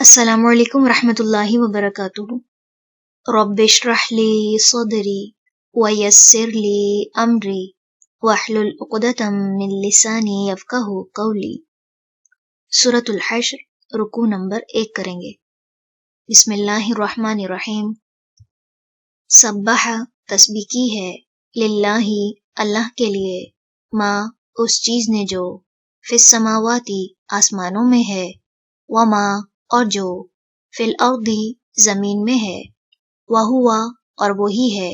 السلام علیکم ورحمۃ اللہ وبرکاتہ۔ رب اشرح لی صدری ویسر لی امری واحلل عقدۃ من لسانی یفقہوا قولی۔ سورۃ الحشر، رکوع نمبر 1 کریں گے۔ بسم اللہ الرحمن الرحیم۔ سبح، تسبیح کی ہے، للہ، اللہ کے لیے، ما، اس چیز نے جو، فی السماواتی، آسمانوں میں ہے، وما، اور جو، فی الارض، زمین میں ہے، وہو، اور وہی ہے،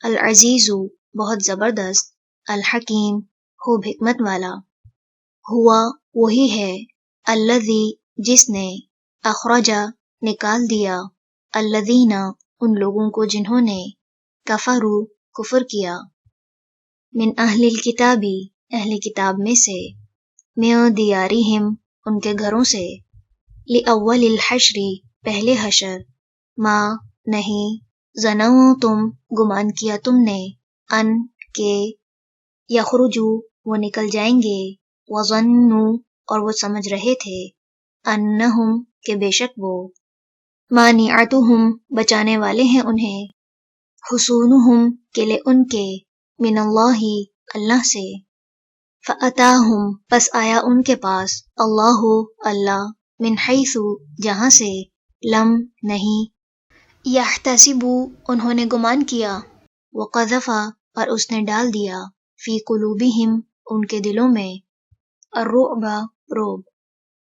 العزیز، بہت زبردست، الحکیم، خوب حکمت والا، ہوا، وہی ہے، الذی، جس نے، اخرجا، نکال دیا، الذین، ان لوگوں کو جنہوں نے، کفروا، کفر کیا، من اہل الکتابی، اہل کتاب میں سے، من دیارہم، ان کے گھروں سے، لأول الحشر، پہلے حشر، ما، نہیں، ظننتم، گمان کیا تم نے، ان، کہ، یخرجوا، وہ نکل جائیں گے، وظنوا، اور وہ سمجھ رہے تھے، انہم، کہ بے شک وہ، مانعتہم، بچانے والے ہیں انہیں، حصونہم، قلعے ان کے، من اللہ، اللہ سے، فأتاہم، پس آیا ان کے پاس، اللہ، اللہ، من حیث، جہاں سے، لم، نہیں، یحتسبوا، انہوں نے گمان کیا، وقذف، اور اس نے ڈال دیا، فی قلوبہم، ان کے دلوں میں، الرعب، رعب،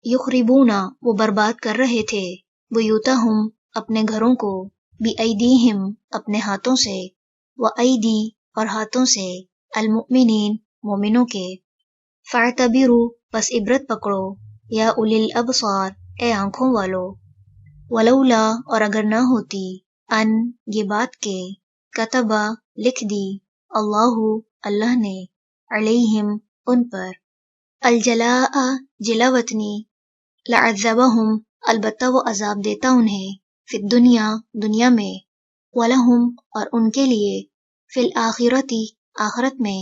یخربون، وہ برباد کر رہے تھے، بیوتہم، اپنے گھروں کو، بایدیہم، اپنے ہاتھوں سے، وایدی، اور ہاتھوں سے، المؤمنین، مومنوں کے، فاعتبروا، پس عبرت پکڑو، یا اولی الابصار، اے آنکھوں والو، ولولا، اور اگر نہ ہوتی، ان، یہ بات کہ، کتبہ، لکھ دی، اللہ، اللہ نے، علیہم، ان پر، الجلاء، جلا وطنی، لعذبہم، البتہ وہ عذاب دیتا انہیں، فی الدنیا، دنیا میں، ولہم، اور ان کے لیے، فی الآخرۃ، آخرت میں،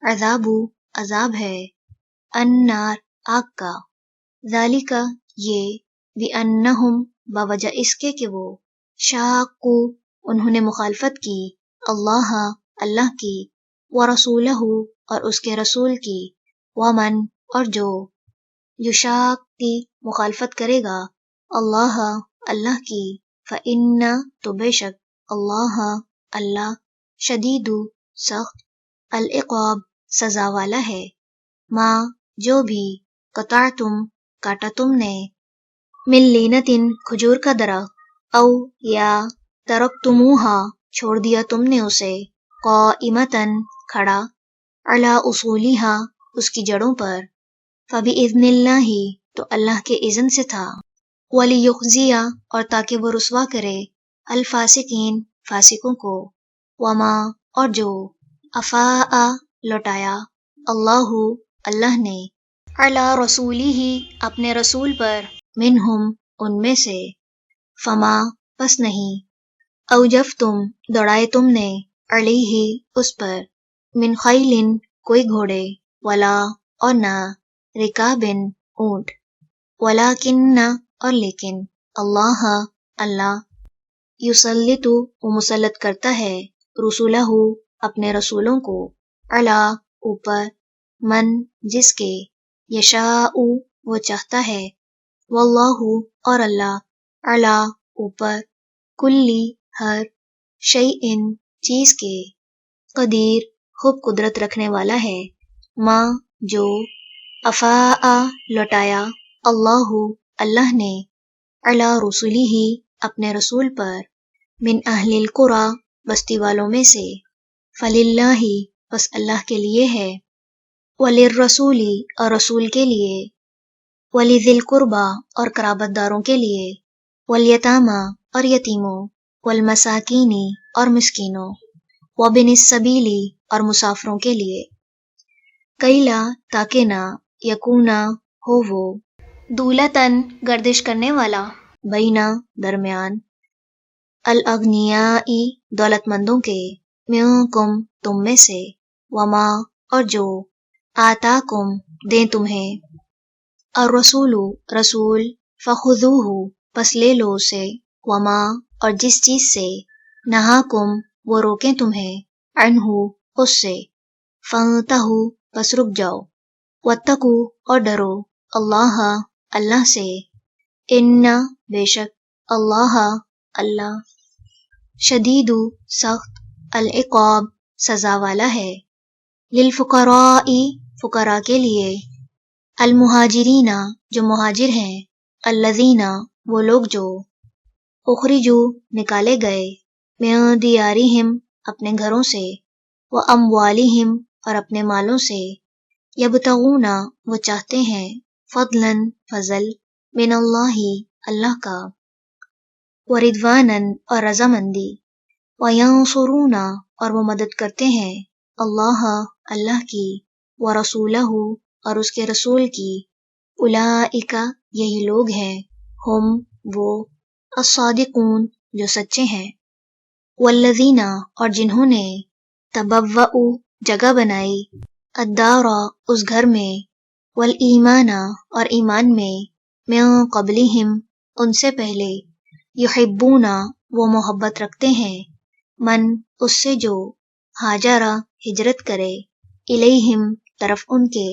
عذاب، عذاب ہے، النار، آگ کا، ذالک، یہ، بانہم، بوجہ اس کے کہ وہ، شاقوا، انہوں نے مخالفت کی، اللہ، اللہ کی، ورسولہ، اور اس کے رسول کی، ومن، اور جو، یشاقی، مخالفت کرے گا، اللہ، اللہ کی، فإن، تو بے شک، اللہ، اللہ، شدید، سخت، العقاب، سزا والا ہے، ما، جو بھی، قطعتم، کاٹا تم نے، من لینتن، کھجور کا درخت، او، یا، ترکتموہا، چھوڑ دیا تم نے اسے، قائمتن، کھڑا، علی اصولہا، اس کی جڑوں پر، فبإذن اللہ، تو اللہ کے اذن سے تھا، ولیخزی، اور تاکہ وہ رسوا کرے، الفاسقین، فاسقوں کو، وما، اور جو، افاء، لوٹایا، اللہ، اللہ نے، علی رسولہ، اپنے رسول پر، منہم، ان میں سے، فما، پس نہیں، اوجفتم، دوڑائے تم نے، علیہ، اس پر، من خیل، کوئی گھوڑے، ولا، اور نہ، رکابن، اونٹ، ولیکن، اور لیکن، اللہ، اللہ، یسلط، وہ مسلط کرتا ہے، رسولہ، اپنے رسولوں کو، علی، اوپر، من، جس کے، یشاء، وہ چاہتا ہے، واللہ، اور اللہ، علی، اوپر، کلی، ہر، شیء، چیز کے، قدیر، خوب قدرت رکھنے والا ہے، ما، جو، افاء، لوٹایا، اللہ، اللہ نے، علی رسولہ، اپنے رسول پر، من اہل القری، بستی والوں میں سے، فللہ، بس اللہ کے لیے ہے، وللرسول، اور رسول کے لیے، ولذی القربی، اور قرابت داروں کے لیے، والیتامی، اور یتیموں، والمساکین، اور مسکینوں، وابن السبیل، اور مسافروں کے لیے، کیلا، تاکہ نہ، یکونا، ہو وہ، دولتن، گردش کرنے والا، بینا، درمیان، الاغنیاء، دولت مندوں کے، منکم، تم میں سے، وما، اور جو، آتاکم، دیں تمہیں، الرسول، رسول، فخذوہ، پس لے لو اسے، وما اور جس چیز سے نہاکم وہ روکیں تمہیں، عنہ اس سے، فانتہو پس رک جاؤ، واتقو اور ڈرو، اللہ اللہ سے، ان بے شک اللہ اللہ، شدید سخت، العقاب سزا والا ہے، للفقراء فقراء کے لیے، المہاجرین جو مہاجر ہیں، الذین وہ لوگ جو اخرجو نکالے گئے، من دیارہم اپنے گھروں سے، واموالہم اور اپنے مالوں سے، یبتغون وہ چاہتے ہیں، فضلا فضل، من اللہ اللہ کا، ورضوانا اور رضامندی، وینصرون اور وہ مدد کرتے ہیں، اللہ اللہ کی، ورسولہ اور اس کے رسول کی، اولئک یہی لوگ ہیں، ہم وہ، الصادقون جو سچے ہیں، والذین اور جنہوں نے، تبوؤ جگہ بنائی، الدار اس گھر میں، والایمان اور ایمان میں، من قبلہم ان سے پہلے، یحبون وہ محبت رکھتے ہیں، من اس سے جو، ہاجرہ ہجرت کرے، الیہم طرف ان کے،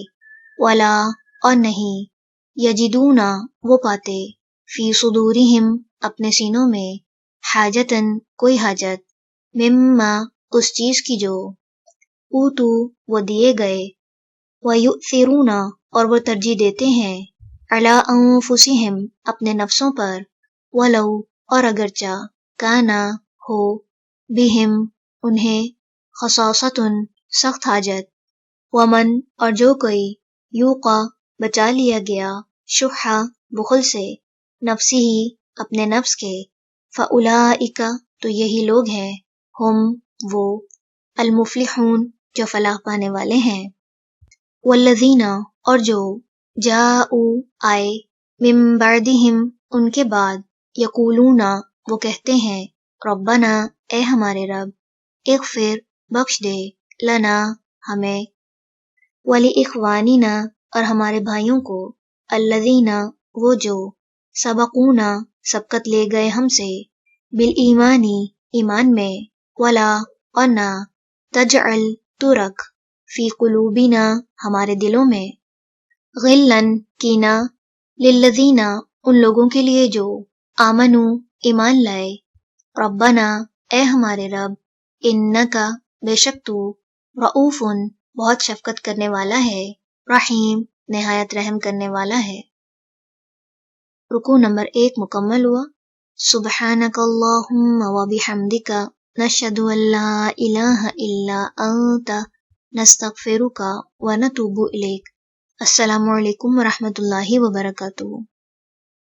ولا اور نہیں، یجدون وہ پاتے، فی صدورہم اپنے سینوں میں، حاجتن کوئی حاجت، مما اس چیز کی جو، اوتو وہ دیے گئے، ویؤثرون اور وہ ترجیح دیتے ہیں، علی انفسہم اپنے نفسوں پر، ولو اور اگرچہ، کانا ہو، بہم انہیں، خصاصتن سخت حاجت، ومن اور جو کوئی، یوقا بچا لیا گیا، شحا بخل سے، نفسی ہی اپنے نفس کے، فاولئک تو یہی لوگ ہیں، ہم وہ، المفلحون جو فلاح پانے والے ہیں، والذین اور جو، جاؤ آئے، من بعدہم ان کے بعد، یقولون وہ کہتے ہیں، ربنا اے ہمارے رب، اغفر بخش دے، لنا ہمیں، ولاخواننا اور ہمارے بھائیوں کو، الذین وہ جو، سبقونا سبقت لے گئے ہم سے، بالایمانی ایمان میں، ولا اور نہ، تجعل تو رکھ، فی قلوبنا ہمارے دلوں میں، غلن کینہ، للذین ان لوگوں کے لیے جو، آمنو ایمان لائے، ربنا اے ہمارے رب، انکا بے شک تو، رؤوف بہت شفقت کرنے والا ہے، رحیم نہایت رحم کرنے والا ہے۔ رکوع نمبر 1 مکمل ہوا۔ سبحانک اللہم وبحمدک، نشہد ان لا الہ الا انت، نستغفرک ونتوب الیک۔ السلام علیکم ورحمۃ اللہ وبرکاتہ۔